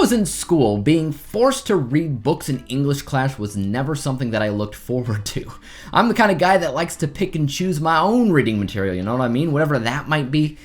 was in school, being forced to read books in English class was never something that I looked forward to. I'm the kind of guy that likes to pick and choose my own reading material, you know what I mean? Whatever that might be.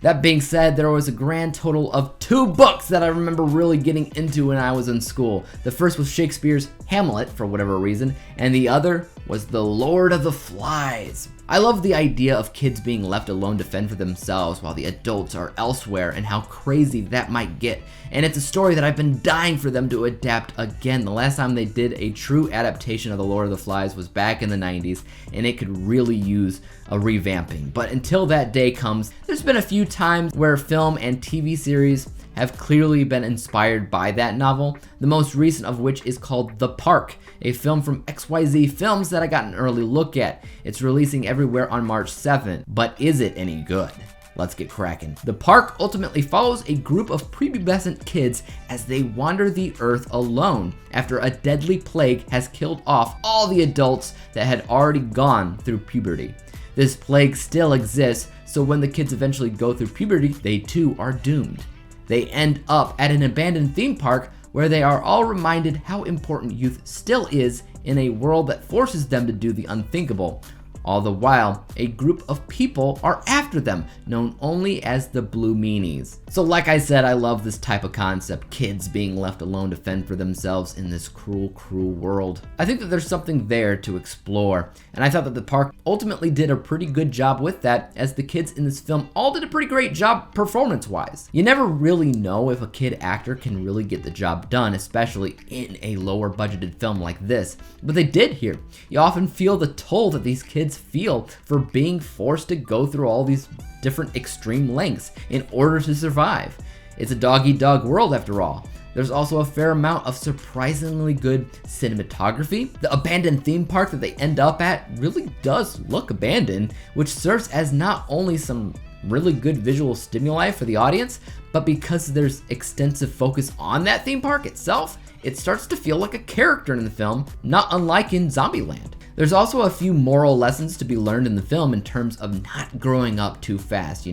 That being said, there was a grand total of 2 books that I remember really getting into when I was in school. The first was Shakespeare's Hamlet, for whatever reason, and the other was The Lord of the Flies. I love the idea of kids being left alone to fend for themselves while the adults are elsewhere and how crazy that might get. And it's a story that I've been dying for them to adapt again. The last time they did a true adaptation of The Lord of the Flies was back in the 90s, and it could really use a revamping. But until that day comes, there's been a few times where film and TV series have clearly been inspired by that novel, the most recent of which is called The Park, a film from XYZ Films that I got an early look at. It's releasing everywhere on March 7th, but is it any good? Let's get cracking. The Park ultimately follows a group of prepubescent kids as they wander the earth alone after a deadly plague has killed off all the adults that had already gone through puberty. This plague still exists, so when the kids eventually go through puberty, they too are doomed. They end up at an abandoned theme park where they are all reminded how important youth still is in a world that forces them to do the unthinkable. All the while, a group of people are after them, known only as the Blue Meanies. So like I said, I love this type of concept, kids being left alone to fend for themselves in this cruel, cruel world. I think that there's something there to explore, and I thought that The Park ultimately did a pretty good job with that, as the kids in this film all did a pretty great job performance-wise. You never really know if a kid actor can really get the job done, especially in a lower budgeted film like this, but they did here. You often feel the toll that these kids feel for being forced to go through all these different extreme lengths in order to survive. It's a dog-eat-dog world after all. There's also a fair amount of surprisingly good cinematography. The abandoned theme park that they end up at really does look abandoned, which serves as not only some really good visual stimuli for the audience, but because there's extensive focus on that theme park itself, it starts to feel like a character in the film, not unlike in Zombieland. There's also a few moral lessons to be learned in the film in terms of not growing up too fast,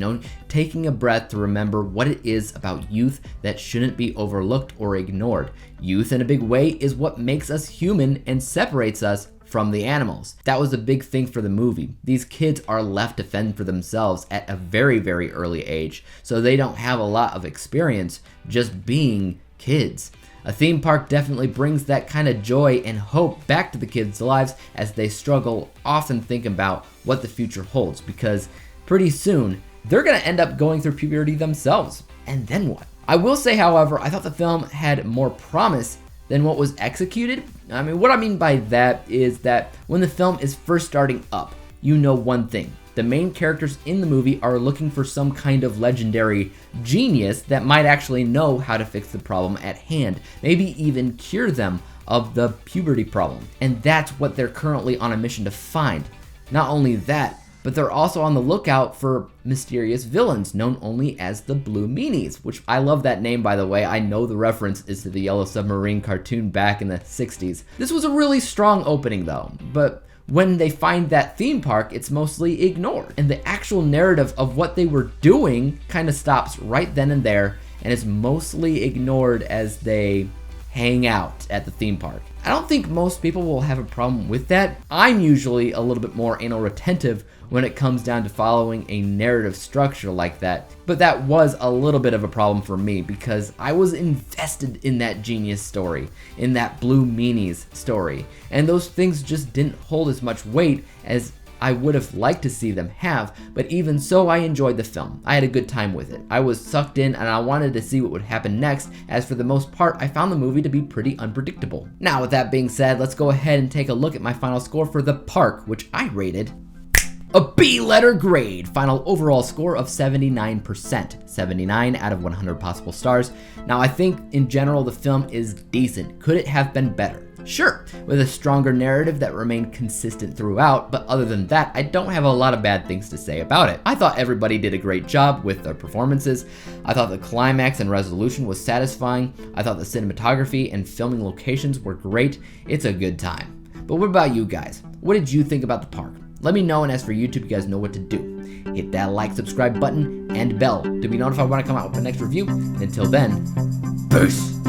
taking a breath to remember what it is about youth that shouldn't be overlooked or ignored. Youth in a big way is what makes us human and separates us from the animals. That was a big thing for the movie. These kids are left to fend for themselves at a very, very early age, so they don't have a lot of experience just being kids. A theme park definitely brings that kind of joy and hope back to the kids' lives as they struggle, often think about what the future holds, because pretty soon they're gonna end up going through puberty themselves. And then what? I will say, however, I thought the film had more promise than what was executed. What I mean by that is that when the film is first starting up, you know one thing. The main characters in the movie are looking for some kind of legendary genius that might actually know how to fix the problem at hand, maybe even cure them of the puberty problem. And that's what they're currently on a mission to find. Not only that, but they're also on the lookout for mysterious villains known only as the Blue Meanies, which I love that name, by the way. I know the reference is to the Yellow Submarine cartoon back in the 60s. This was a really strong opening though, but when they find that theme park, it's mostly ignored. And the actual narrative of what they were doing kind of stops right then and there, and is mostly ignored as they hang out at the theme park. I don't think most people will have a problem with that. I'm usually a little bit more anal retentive when it comes down to following a narrative structure like that, but that was a little bit of a problem for me because I was invested in that genius story, in that Blue Meanies story, and those things just didn't hold as much weight as I would have liked to see them have, but even so, I enjoyed the film. I had a good time with it. I was sucked in and I wanted to see what would happen next, as for the most part, I found the movie to be pretty unpredictable. Now, with that being said, let's go ahead and take a look at my final score for The Park, which I rated a B-letter grade. Final overall score of 79%. 79 out of 100 possible stars. Now, I think in general the film is decent. Could it have been better? Sure, with a stronger narrative that remained consistent throughout, but other than that, I don't have a lot of bad things to say about it. I thought everybody did a great job with their performances. I thought the climax and resolution was satisfying. I thought the cinematography and filming locations were great. It's a good time. But what about you guys? What did you think about The Park? Let me know, and as for YouTube, you guys know what to do. Hit that like, subscribe button, and bell to be notified when I come out with the next review. Until then, peace!